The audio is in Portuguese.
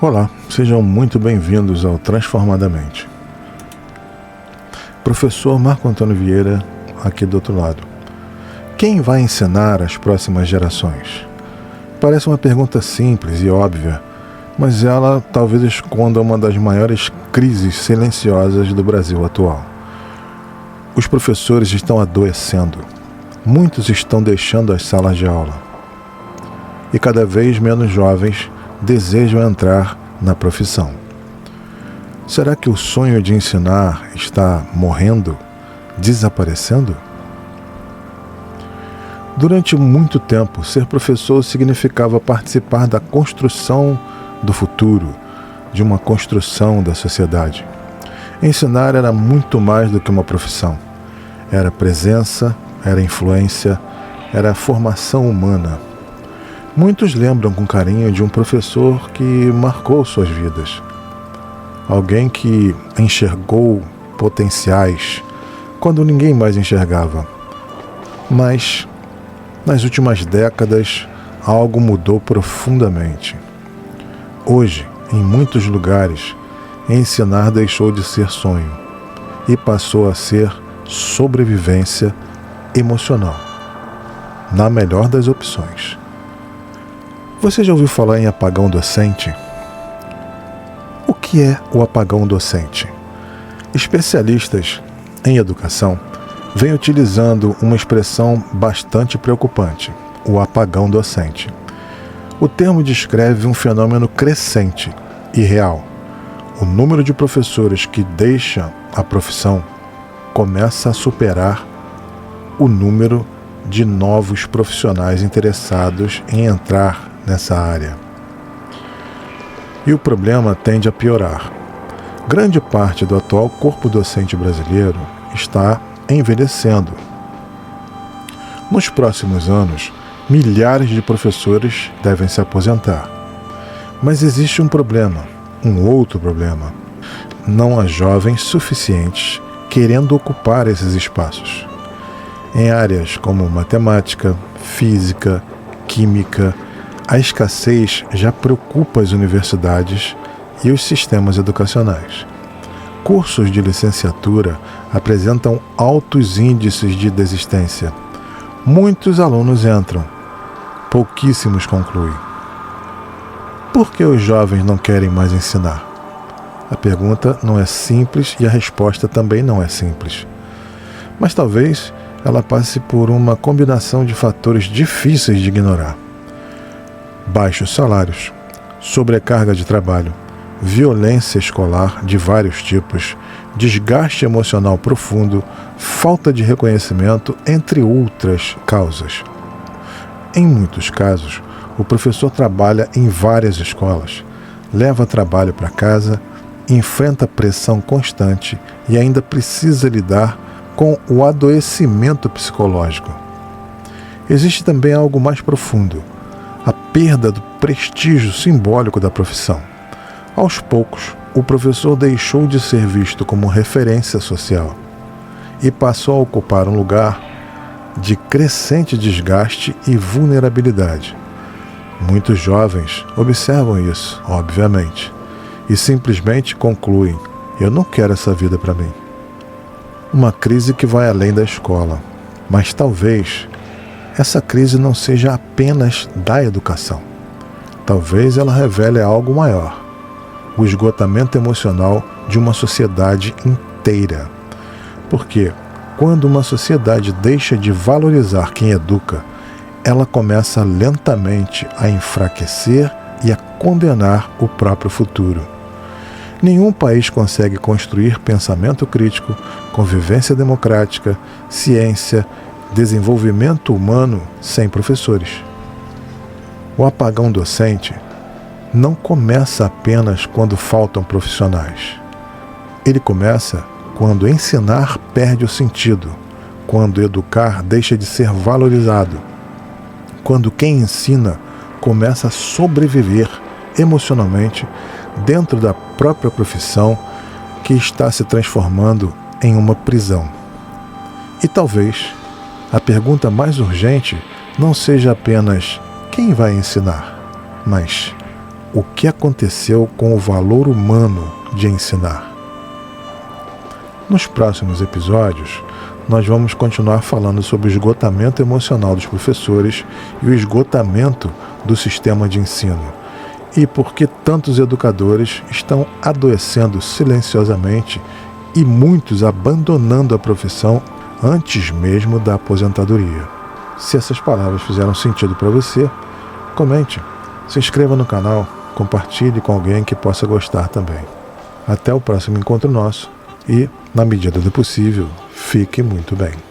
Olá, sejam muito bem-vindos ao Transformadamente. Professor Marco Antônio Vieira, aqui do outro lado. Quem vai ensinar as próximas gerações? Parece uma pergunta simples e óbvia, mas ela talvez esconda uma das maiores crises silenciosas do Brasil atual. Os professores estão adoecendo. Muitos estão deixando as salas de aula. E cada vez menos jovens desejam entrar na profissão. Será que o sonho de ensinar está morrendo, desaparecendo? Durante muito tempo, ser professor significava participar da construção do futuro, de uma construção da sociedade. Ensinar era muito mais do que uma profissão. Era presença, era influência, era formação humana. Muitos lembram com carinho de um professor que marcou suas vidas. Alguém que enxergou potenciais quando ninguém mais enxergava. Mas, nas últimas décadas, algo mudou profundamente. Hoje, em muitos lugares, ensinar deixou de ser sonho e passou a ser sobrevivência emocional, na melhor das opções. Você já ouviu falar em apagão docente? O que é o apagão docente? Especialistas em educação vêm utilizando uma expressão bastante preocupante, o apagão docente. O termo descreve um fenômeno crescente e real. O número de professores que deixam a profissão começa a superar o número de novos profissionais interessados em entrar nessa área. E o problema tende a piorar. Grande parte do atual corpo docente brasileiro está envelhecendo. Nos próximos anos, milhares de professores devem se aposentar. Mas existe um outro problema. Não há jovens suficientes querendo ocupar esses espaços. Em áreas como matemática, física, química, a escassez já preocupa as universidades e os sistemas educacionais. Cursos de licenciatura apresentam altos índices de desistência. Muitos alunos entram, pouquíssimos concluem. Por que os jovens não querem mais ensinar? A pergunta não é simples e a resposta também não é simples. Mas talvez ela passe por uma combinação de fatores difíceis de ignorar. Baixos salários, sobrecarga de trabalho, violência escolar de vários tipos, desgaste emocional profundo, falta de reconhecimento, entre outras causas. Em muitos casos, o professor trabalha em várias escolas, leva trabalho para casa, enfrenta pressão constante e ainda precisa lidar com o adoecimento psicológico. Existe também algo mais profundo, a perda do prestígio simbólico da profissão. Aos poucos, o professor deixou de ser visto como referência social e passou a ocupar um lugar de crescente desgaste e vulnerabilidade. Muitos jovens observam isso, obviamente, e simplesmente concluem: eu não quero essa vida para mim. Uma crise que vai além da escola, mas talvez essa crise não seja apenas da educação. Talvez ela revele algo maior, o esgotamento emocional de uma sociedade inteira. Porque quando uma sociedade deixa de valorizar quem educa, ela começa lentamente a enfraquecer e a condenar o próprio futuro. Nenhum país consegue construir pensamento crítico, convivência democrática, ciência, desenvolvimento humano sem professores. O apagão docente não começa apenas quando faltam profissionais. Ele começa quando ensinar perde o sentido, quando educar deixa de ser valorizado, quando quem ensina começa a sobreviver emocionalmente dentro da própria profissão que está se transformando em uma prisão. E talvez a pergunta mais urgente não seja apenas quem vai ensinar, mas o que aconteceu com o valor humano de ensinar. Nos próximos episódios, nós vamos continuar falando sobre o esgotamento emocional dos professores e o esgotamento do sistema de ensino, e por que tantos educadores estão adoecendo silenciosamente e muitos abandonando a profissão antes mesmo da aposentadoria. Se essas palavras fizeram sentido para você, comente, se inscreva no canal, compartilhe com alguém que possa gostar também. Até o próximo encontro nosso e, na medida do possível, fique muito bem.